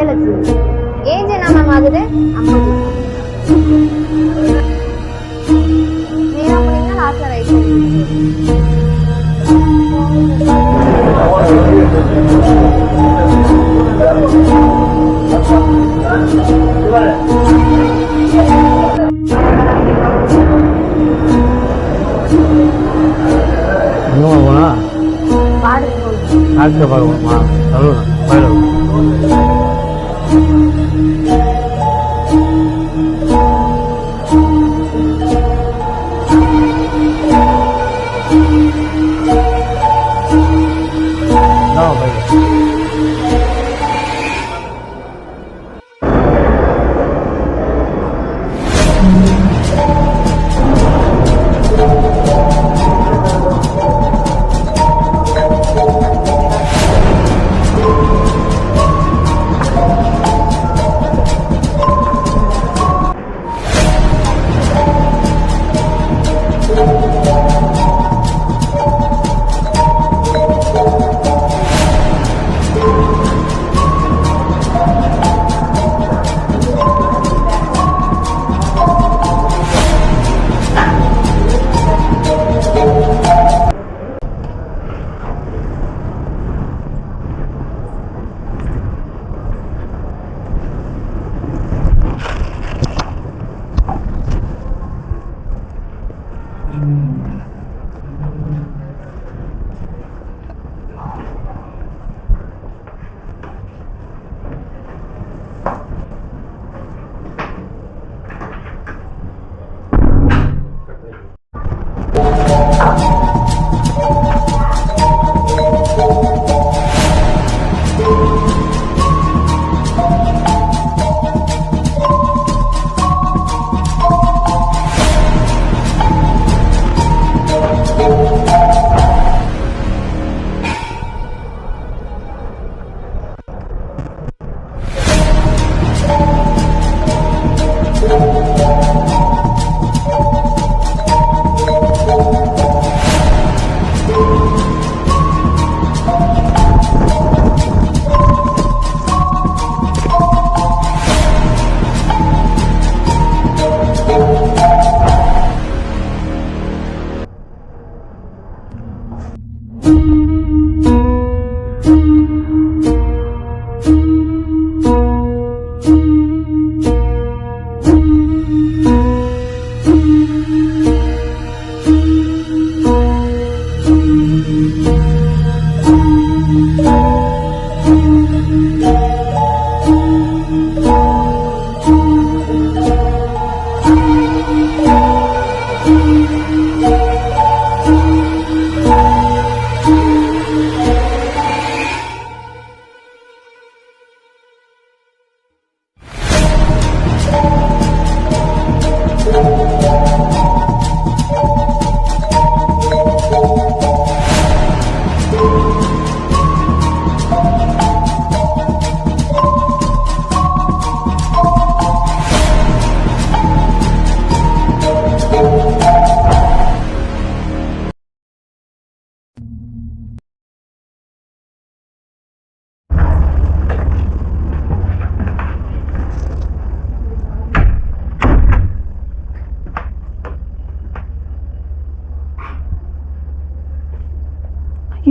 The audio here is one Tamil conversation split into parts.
விஜயலட்சுமி. ஏஜ் என்ன மேம் ஆகுது? 50. நேரா போனீங்கன்னா லாஸ்ட்ல ரைட் போனா பாடு டாக்டர் பார்க்கணுமா? சொல்லுங்க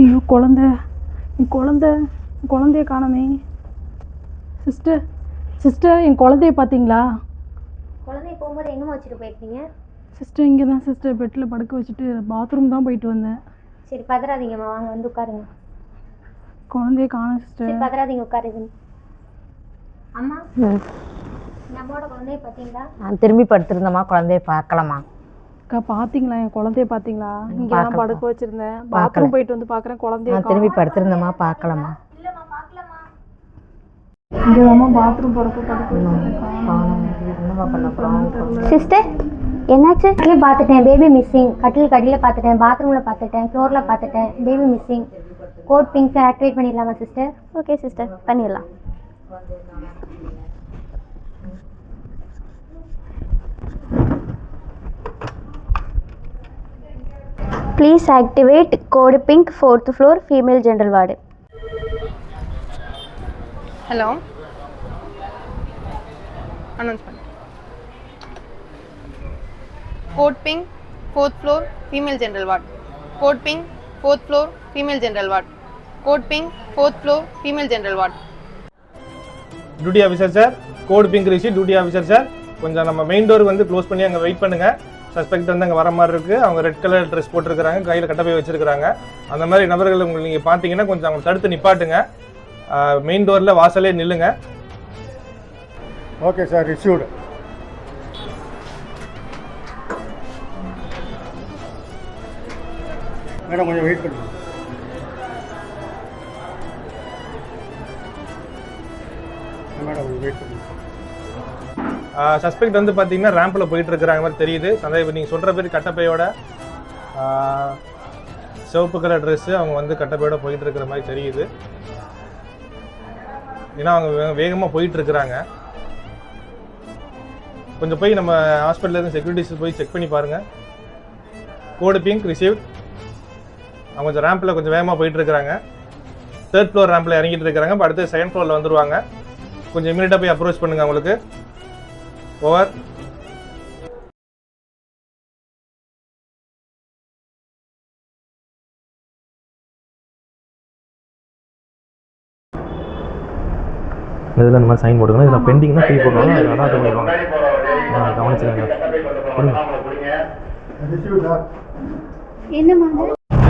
ஐயோ குழந்தைய காணோமே. சிஸ்டர் என் குழந்தைய பார்த்தீங்களா? குழந்தைய போகும்போது எங்கேம்மா வச்சுட்டு போயிருக்கீங்க? சிஸ்டர் இங்கே தான் சிஸ்டர், பெட்டில் படுக்க வச்சுட்டு பாத்ரூம் தான் போயிட்டு வந்தேன். சரி பதறாதீங்கம்மா, வாங்க வந்து உட்காருங்க. குழந்தைய காணோம் சிஸ்டர். சரி பதறாதீங்க, உட்காருங்க. அம்மா நம்மளோட குழந்தைய பார்த்தீங்களா? நான் திரும்பி படுத்திருந்தேம்மா, குழந்தைய பார்க்கலாமா? அக்கா பார்த்தீங்களா, என் குழந்தைய பார்த்தீங்களா? இங்கே தான் படுக்க வச்சுருந்தேன், பாத்ரூம் போயிட்டு வந்து பார்க்குறேன் குழந்தைய. நான் திரும்பி படுத்திருந்தேம்மா, பார்க்கலாமா? இங்கே தான் பாத்ரூம் படுக்க சிஸ்டர் என்னாச்சு? பார்த்துட்டேன், பேபி மிஸ்ஸிங். கட்டில் பார்த்துட்டேன், பாத்ரூமில் பார்த்துட்டேன், ஃப்ளோரில் பார்த்துட்டேன், baby missing. Code pink activate பண்ணிடலாமா சிஸ்டர்? ஓகே சிஸ்டர், பண்ணிடலாம். Please activate code pink 4th floor female general ward. Hello announce பண்ணு. Code pink 4th floor female general ward. Code pink 4th floor female general ward. Code pink 4th floor female general ward. Duty officer sir, code pink Rishi duty officer sir, கொஞ்சம் நம்ம மெயின் டோர் வந்து க்ளோஸ் பண்ணி அங்கே வெயிட் பண்ணுங்கள். சஸ்பெக்ட் வந்து அங்கே வர மாதிரி இருக்குது. அவங்க ரெட் கலர் ட்ரெஸ் போட்டிருக்கிறாங்க, கையில் கட்டப்பை வச்சுருக்கிறாங்க. அந்த மாதிரி நபர்கள் உங்களுக்கு நீங்கள் பார்த்தீங்கன்னா கொஞ்சம் அவங்க தடுத்து நிப்பாட்டுங்க. மெயின் டோரில் வாசலே நில்லுங்க. Okay sir, received. மேடம் கொஞ்சம் வெயிட் பண்ணுங்க. மேடம் கொஞ்சம் வெயிட் பண்ணுங்க. சஸ்பெக்ட் வந்து பார்த்தீங்கன்னா ரேம்பில் போயிட்டு இருக்கிறாங்க மாதிரி தெரியுது. சந்தேகம் நீங்கள் சொல்கிற பேர் கட்டப்பையோட சிவப்பு கலர் ட்ரெஸ்ஸு, அவங்க வந்து கட்டப்பையோட போயிட்டு இருக்கிற மாதிரி தெரியுது. ஏன்னா அவங்க வேகமாக போயிட்டு இருக்கிறாங்க. கொஞ்சம் போய் நம்ம ஹாஸ்பிட்டலேருந்து செக்யூரிட்டிஸ் போய் செக் பண்ணி பாருங்கள். கோடு பிங்க் ரிசீவ்ட். அவங்க கொஞ்சம் ரேம்பில் கொஞ்சம் வேகமாக போயிட்டு இருக்கிறாங்க. 3rd floor ரேம்பில் இறங்கிட்டு இருக்கிறாங்க. இப்போ அடுத்து 2nd floorல வந்துருவாங்க. கொஞ்சம் இமீடியட்டாக போய் அப்ரோச் பண்ணுங்கள். அவங்களுக்கு ஓவர். இதில் இந்த மாதிரி சைன் போட்டுக்கணும். இதில் பெண்டிங்னா ஃப்ரீ போடுவாங்க. அதெல்லாம் அது பண்ணிடுவாங்க. கவனிச்சுக்கோங்க. என்னம்மா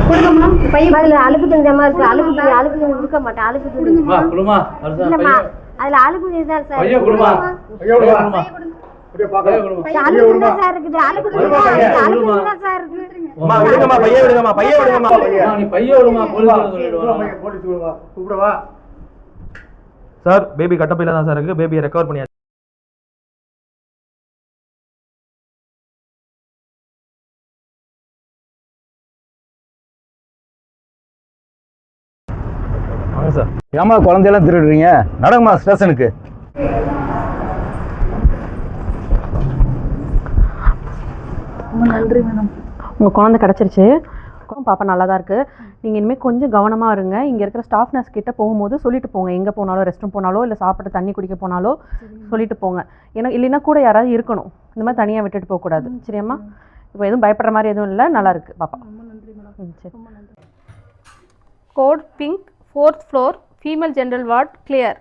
கொடுங்கம்மா. பையன் அதில் அழுக்கு துணிதமா இருக்கு. அழுக்கு துணி கொடுக்க மாட்டேன். அழுக்கு துணி இல்லைம்மா, அதில் அழுக்கு துணி தான் சார். அழுக்கு துணி தான் சார் இருக்குது. அழுக்கு துணி தான் சார் இருக்கு. சார் பேபி கட்டப்பையில் தான் சார் இருக்குது. பேபியை ரெக்கவர் பண்ணியாச்சு. வாங்க சார். ஏமா குழந்தையெல்லாம் திருடுறீங்க? நடங்கம்மா ஸ்டேஷனுக்கு. ரொம்ப நன்றி மேடம். உங்கள் குழந்தை கிடச்சிருச்சு. பாப்பா நல்லா தான் இருக்குது. நீங்கள் இனிமேல் கொஞ்சம் கவனமாக இருங்க. இங்கே இருக்கிற ஸ்டாஃப் நர்ஸ் கிட்ட போகும்போது சொல்லிட்டு போங்க. எங்கே போனாலும், ரெஸ்ட் ரூம் போனாலோ இல்லை சாப்பிட்டு தண்ணி குடிக்க போனாலோ சொல்லிட்டு போங்க. ஏன்னா இல்லைன்னா கூட யாராவது இருக்கணும். இந்த மாதிரி தனியாக விட்டுட்டு போகக்கூடாது. சரியாம்மா? இப்போ எதுவும் பயப்படுற மாதிரி எதுவும் இல்லை. நல்லா இருக்குது பாப்பா. ரொம்ப நன்றி மேடம். சரி. Code pink 4th floor female general ward clear.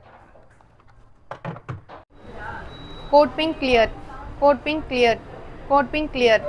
Code pink clear. Code pink clear. Code pink clear.